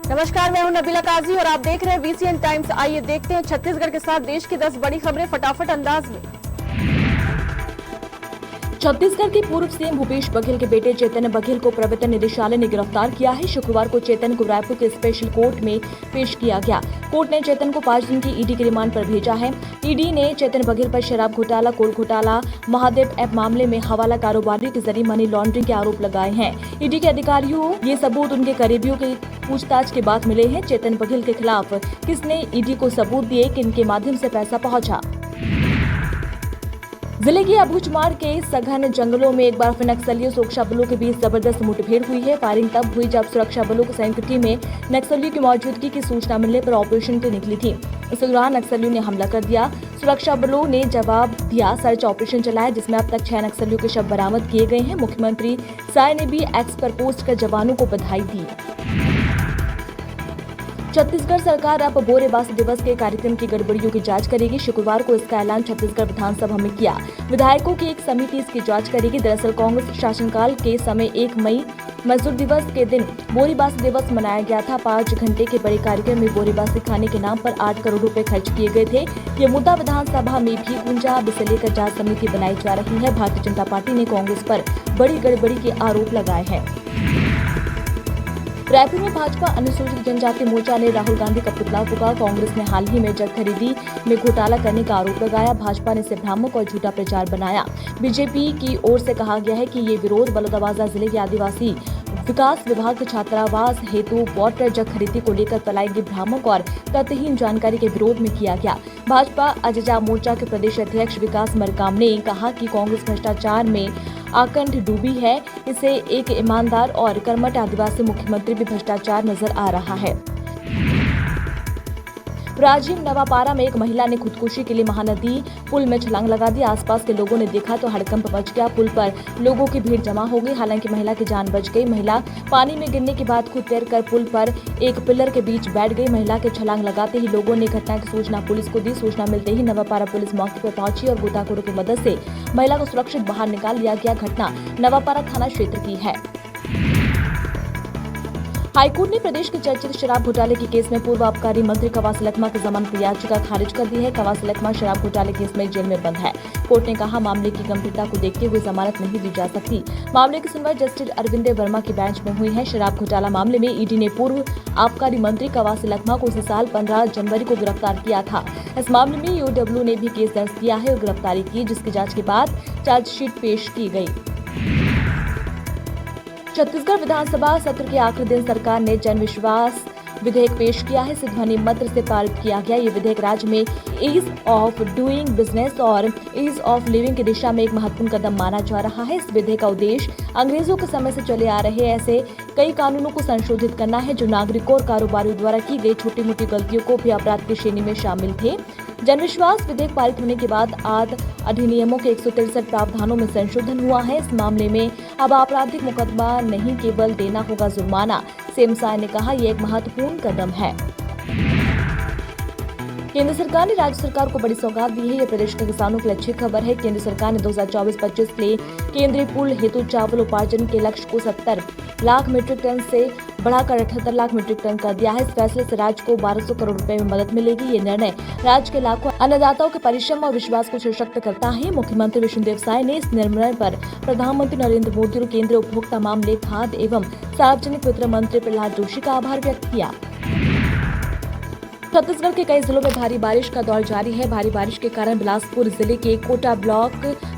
नमस्कार, मैं हूं नबीला काजी और आप देख रहे हैं वीसीएन टाइम्स। आइए देखते हैं छत्तीसगढ़ के साथ देश की 10 बड़ी खबरें फटाफट अंदाज में। छत्तीसगढ़ के पूर्व सीएम भूपेश बघेल के बेटे चेतन बघेल को प्रवर्तन निदेशालय ने गिरफ्तार किया है। शुक्रवार को चेतन को रायपुर के स्पेशल कोर्ट में पेश किया गया। कोर्ट ने चेतन को 5 दिन की ईडी के रिमांड पर भेजा है। ईडी ने चेतन बघेल पर शराब घोटाला, कोल घोटाला, महादेव ऐप मामले में हवाला कारोबारी के जरिए मनी लॉन्ड्रिंग के आरोप लगाए हैं। ईडी के अधिकारियों ये सबूत उनके करीबियों की पूछताछ के बाद मिले हैं। चेतन बघेल के खिलाफ किसने ईडी को सबूत दिए, किनके माध्यम से पैसा पहुंचा। जिले के अबूझमाड़ के सघन जंगलों में एक बार फिर नक्सलियों सुरक्षा बलों के बीच जबरदस्त मुठभेड़ हुई है। फायरिंग तब हुई जब सुरक्षा बलों की संयुक्त टीम में नक्सलियों की मौजूदगी की सूचना मिलने पर ऑपरेशन पे निकली थी। इस दौरान नक्सलियों ने हमला कर दिया। सुरक्षा बलों ने जवाब दिया, सर्च ऑपरेशन चलाया, जिसमें अब तक 6 नक्सलियों के शव बरामद किए गए हैं। मुख्यमंत्री साय ने भी एक्स पर पोस्ट कर जवानों को बधाई दी। छत्तीसगढ़ सरकार अब बोरेबासी दिवस के कार्यक्रम की गड़बड़ियों की जांच करेगी। शुक्रवार को इसका ऐलान छत्तीसगढ़ विधानसभा में किया। विधायकों की एक समिति इसकी जांच करेगी। दरअसल कांग्रेस शासनकाल के समय 1 मई मजदूर दिवस के दिन बोरेबासी दिवस मनाया गया था। 5 घंटे के बड़े कार्यक्रम में बोरेबासी खाने के नाम पर 8 करोड़ रुपए खर्च किए गए थे। ये मुद्दा विधानसभा में भी गूंजा। अब इसे लेकर जांच समिति बनाई जा रही है। भारतीय जनता पार्टी ने कांग्रेस पर बड़ी गड़बड़ी के आरोप लगाए हैं। रायपुर में भाजपा अनुसूचित जनजाति मोर्चा ने राहुल गांधी का पुतला फूंका। कांग्रेस ने हाल ही में जग खरीदी में घोटाला करने का आरोप लगाया। भाजपा ने इसे भ्रामक और झूठा प्रचार बनाया। बीजेपी की ओर से कहा गया है कि ये विरोध बलौदाबाजार जिले के आदिवासी विकास विभाग के छात्रावास हेतु वाटर जग खरीदी को लेकर फैलाई गई भ्रामक और तथ्यहीन जानकारी के विरोध में किया गया। भाजपा अजजा मोर्चा के प्रदेश अध्यक्ष विकास मरकाम ने कहा कि कांग्रेस भ्रष्टाचार में आकंठ डूबी है। इसे एक ईमानदार और कर्मठ आदिवासी मुख्यमंत्री भी भ्रष्टाचार नजर आ रहा है। राजिम नवापारा में एक महिला ने खुदकुशी के लिए महानदी पुल में छलांग लगा दी। आसपास के लोगों ने देखा तो हड़कंप मच गया। पुल पर लोगों की भीड़ जमा हो गई। हालांकि महिला की जान बच गई। महिला पानी में गिरने के बाद खुद तैरकर पुल पर एक पिलर के बीच बैठ गई। महिला के छलांग लगाते ही लोगों ने घटना की सूचना पुलिस को दी। सूचना मिलते ही नवापारा पुलिस मौके पर पहुंची और गोताखोरों की मदद से महिला को सुरक्षित बाहर निकाल लिया गया। घटना नवापारा थाना क्षेत्र की है। हाईकोर्ट ने प्रदेश के चर्चित शराब घोटाले के केस में पूर्व आबकारी मंत्री कवासी लखमा की जमानत याचिका खारिज कर दी है। कवासी लखमा शराब घोटाले केस में जेल में बंद है। कोर्ट ने कहा, मामले की गंभीरता को देखते हुए जमानत नहीं दी जा सकती। मामले की सुनवाई जस्टिस अरविंद वर्मा की बेंच में हुई है। शराब घोटाला मामले में ईडी ने पूर्व आबकारी मंत्री कवासी लखमा को इसी साल 15 जनवरी को गिरफ्तार किया था। इस मामले में ईओडब्ल्यू ने भी केस दर्ज किया है और गिरफ्तारी की, जिसकी जाँच के बाद चार्जशीट पेश की गयी। छत्तीसगढ़ विधानसभा सत्र के आखिरी दिन सरकार ने जन विश्वास विधेयक पेश किया है। इसे ध्वनि मत से पारित किया गया। ये विधेयक राज्य में ईज ऑफ डूइंग बिजनेस और ईज ऑफ लिविंग की दिशा में एक महत्वपूर्ण कदम माना जा रहा है। इस विधेयक का उद्देश्य अंग्रेजों के समय से चले आ रहे ऐसे कई कानूनों को संशोधित करना है जो नागरिकों और कारोबारियों द्वारा की गई छोटी मोटी गलतियों को भी अपराध की श्रेणी में शामिल थे। जनविश्वास विधेयक पारित होने के बाद अधिनियमों के 163 प्रावधानों में संशोधन हुआ है। इस मामले में अब आपराधिक मुकदमा नहीं, केवल देना होगा जुर्माना। सीएम साय ने कहा, यह एक महत्वपूर्ण कदम है। केंद्र सरकार ने राज्य सरकार को बड़ी सौगात दी है। ये प्रदेश के किसानों के लिए अच्छी खबर है। केंद्र सरकार ने 2024-25 के लिए केंद्रीय पूल हेतु चावल उपार्जन के लक्ष्य को 70 लाख मीट्रिक टन से बढ़ाकर 78 लाख मीट्रिक टन कर दिया है। इस फैसले से राज्य को 1200 करोड़ रुपए में मदद मिलेगी। ये निर्णय राज्य के लाखों अन्नदाताओं के परिश्रम और विश्वास को सशक्त करता है। मुख्यमंत्री विष्णुदेव साय ने इस निर्णय पर प्रधानमंत्री नरेंद्र मोदी और केंद्रीय उपभोक्ता मामले, खाद्य एवं सार्वजनिक वितरण मंत्री प्रहलाद जोशी का आभार व्यक्त किया। छत्तीसगढ़ के कई जिलों में भारी बारिश का दौर जारी है। भारी बारिश के कारण बिलासपुर जिले के कोटा ब्लॉक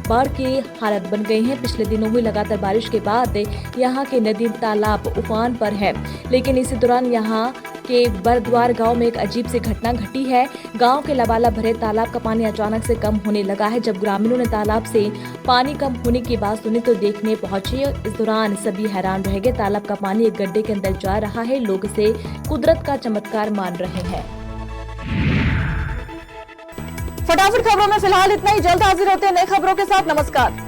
बाढ़ की हालत बन गई है। पिछले दिनों हुई लगातार बारिश के बाद यहां के नदी तालाब उफान पर है, लेकिन इसी दौरान यहां के बरद्वार गांव में एक अजीब सी घटना घटी है। गांव के लबालब भरे तालाब का पानी अचानक से कम होने लगा है। जब ग्रामीणों ने तालाब से पानी कम होने की बात सुनी तो देखने पहुंचे। इस दौरान सभी हैरान रह गए। तालाब का पानी एक गड्ढे के अंदर जा रहा है। लोग इसे कुदरत का चमत्कार मान रहे हैं। फटाफट खबरों में फिलहाल इतना ही। जल्द हाजिर होते हैं नई खबरों के साथ। नमस्कार।